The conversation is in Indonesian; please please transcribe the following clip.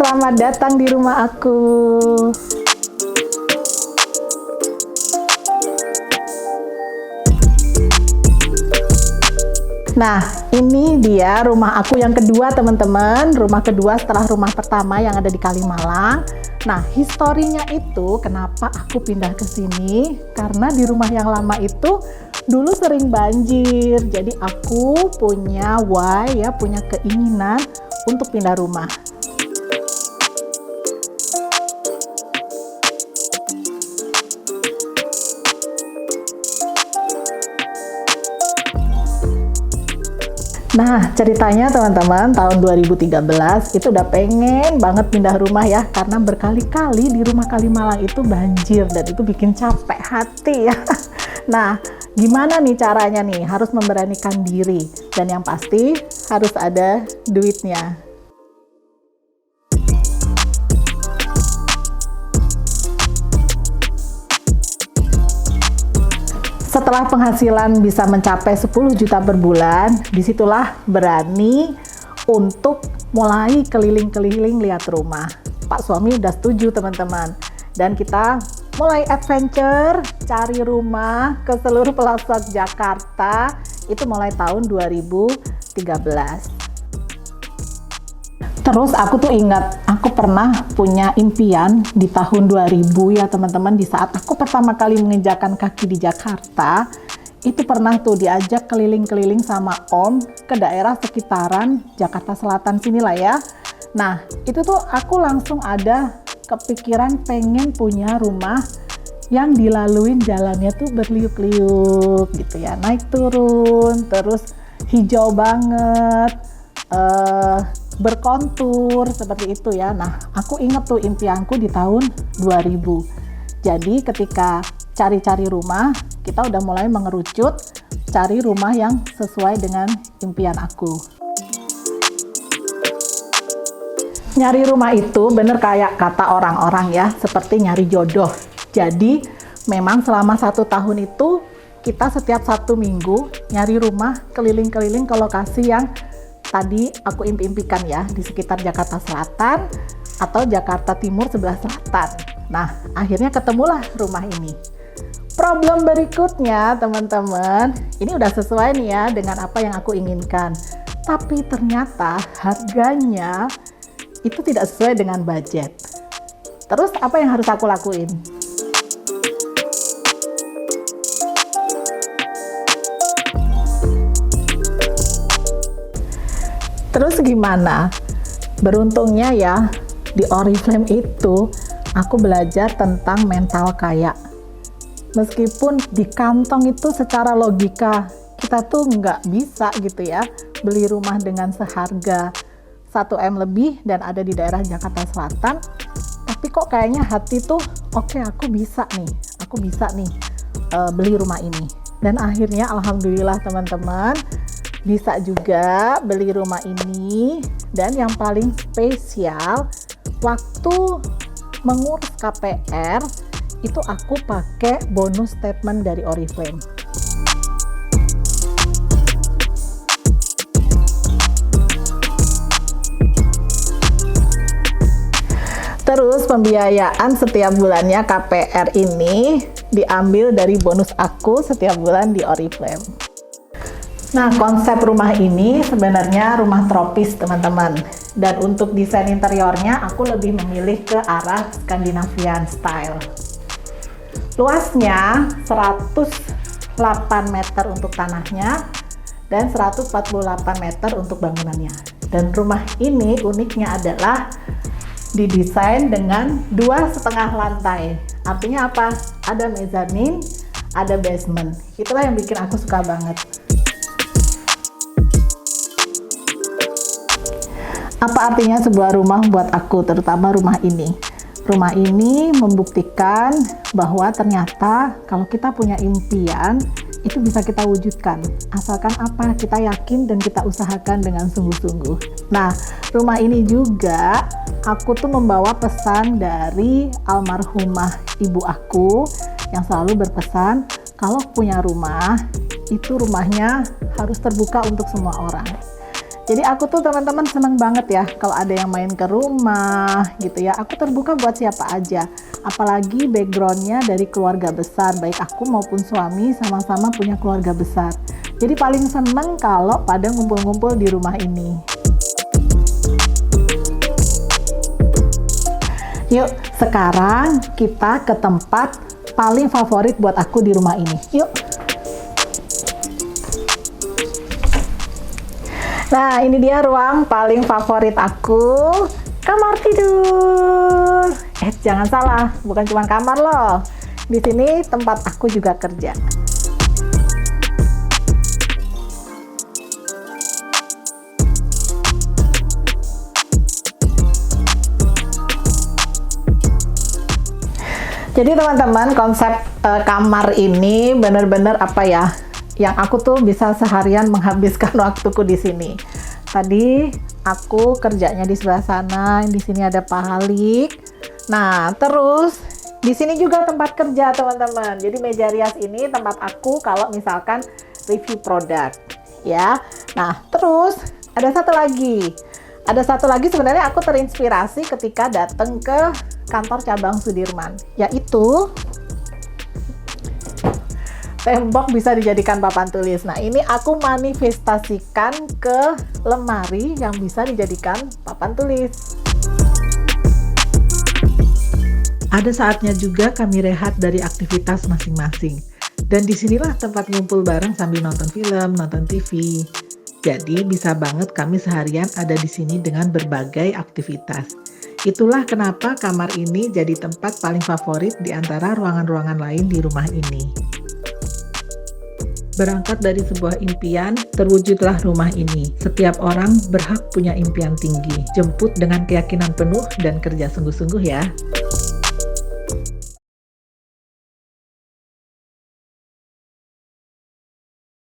selamat datang di rumah aku. Nah, ini dia rumah aku yang kedua, teman-teman. Rumah kedua setelah rumah pertama yang ada di Kalimalang. Nah, historinya itu kenapa aku pindah ke sini? Karena di rumah yang lama itu dulu sering banjir. Jadi aku punya punya keinginan untuk pindah rumah. Nah, ceritanya teman-teman, tahun 2013 itu udah pengen banget pindah rumah ya, karena berkali-kali di rumah Kalimalang itu banjir dan itu bikin capek hati ya. Nah, gimana nih caranya nih? Harus memberanikan diri dan yang pasti harus ada duitnya. Setelah penghasilan bisa mencapai 10 juta per bulan, disitulah berani untuk mulai keliling-keliling lihat rumah. Pak suami udah setuju teman-teman. Dan kita mulai adventure, cari rumah ke seluruh pelosok Jakarta, itu mulai tahun 2013. Terus aku tuh ingat, aku pernah punya impian di tahun 2000 ya teman-teman, di saat aku pertama kali menginjakan kaki di Jakarta, itu pernah tuh diajak keliling-keliling sama Om ke daerah sekitaran Jakarta Selatan sinilah ya. Nah, itu tuh aku langsung ada kepikiran pengen punya rumah yang dilaluin jalannya tuh berliuk-liuk gitu ya, naik turun, terus hijau banget, berkontur seperti itu ya. Nah, aku inget tuh impianku di tahun 2000. Jadi ketika cari-cari rumah, kita udah mulai mengerucut cari rumah yang sesuai dengan impian aku. Nyari rumah itu bener kayak kata orang-orang ya, seperti nyari jodoh. Jadi memang selama 1 tahun itu kita setiap 1 minggu nyari rumah keliling-keliling ke lokasi yang tadi aku impi-impikan ya, di sekitar Jakarta Selatan atau Jakarta Timur sebelah selatan. Nah, akhirnya ketemulah rumah ini. Problem berikutnya teman-teman, ini udah sesuai nih ya dengan apa yang aku inginkan. Tapi ternyata harganya itu tidak sesuai dengan budget. Terus apa yang harus aku lakuin? Terus gimana? Beruntungnya ya, di Oriflame itu aku belajar tentang mental kaya. Meskipun di kantong itu secara logika kita tuh nggak bisa gitu ya beli rumah dengan seharga 1 M lebih dan ada di daerah Jakarta Selatan, tapi kok kayaknya hati tuh oke, aku bisa nih beli rumah ini. Dan akhirnya alhamdulillah teman-teman bisa juga beli rumah ini. Dan yang paling spesial, waktu mengurus KPR itu aku pakai bonus statement dari Oriflame. Terus pembiayaan setiap bulannya KPR ini diambil dari bonus aku setiap bulan di Oriflame. Nah, konsep rumah ini sebenarnya rumah tropis teman-teman. Dan untuk desain interiornya aku lebih memilih ke arah Scandinavian style. Luasnya 108 meter untuk tanahnya dan 148 meter untuk bangunannya. Dan rumah ini uniknya adalah didesain dengan 2,5 lantai. Artinya apa? Ada mezzanine, ada basement. Itulah yang bikin aku suka banget. Apa artinya sebuah rumah buat aku, terutama rumah ini? Rumah ini membuktikan bahwa ternyata kalau kita punya impian, itu bisa kita wujudkan. Asalkan apa? Kita yakin dan kita usahakan dengan sungguh-sungguh. Nah, rumah ini juga aku tuh membawa pesan dari almarhumah ibu aku yang selalu berpesan, kalau punya rumah, itu rumahnya harus terbuka untuk semua orang. Jadi aku tuh teman-teman seneng banget ya kalau ada yang main ke rumah gitu ya. Aku terbuka buat siapa aja. Apalagi backgroundnya dari keluarga besar, baik aku maupun suami sama-sama punya keluarga besar. Jadi paling seneng kalau pada ngumpul-ngumpul di rumah ini. Yuk, sekarang kita ke tempat paling favorit buat aku di rumah ini. Yuk. Nah, ini dia ruang paling favorit aku, kamar tidur. Jangan salah, bukan cuma kamar loh. Di sini tempat aku juga kerja. Jadi teman-teman, konsep kamar ini bener-bener apa ya? Yang aku tuh bisa seharian menghabiskan waktuku di sini. Tadi aku kerjanya di sebelah sana, di sini ada Pak Halik. Nah, terus di sini juga tempat kerja teman-teman. Jadi meja rias ini tempat aku kalau misalkan review produk, ya. Nah, terus ada satu lagi. Ada satu lagi sebenarnya aku terinspirasi ketika datang ke kantor cabang Sudirman, yaitu tembok bisa dijadikan papan tulis. Nah, ini aku manifestasikan ke lemari yang bisa dijadikan papan tulis. Ada saatnya juga kami rehat dari aktivitas masing-masing. Dan disinilah tempat ngumpul bareng sambil nonton film, nonton TV. Jadi bisa banget kami seharian ada di sini dengan berbagai aktivitas. Itulah kenapa kamar ini jadi tempat paling favorit di antara ruangan-ruangan lain di rumah ini. Berangkat dari sebuah impian, terwujudlah rumah ini. Setiap orang berhak punya impian tinggi. Jemput dengan keyakinan penuh dan kerja sungguh-sungguh ya.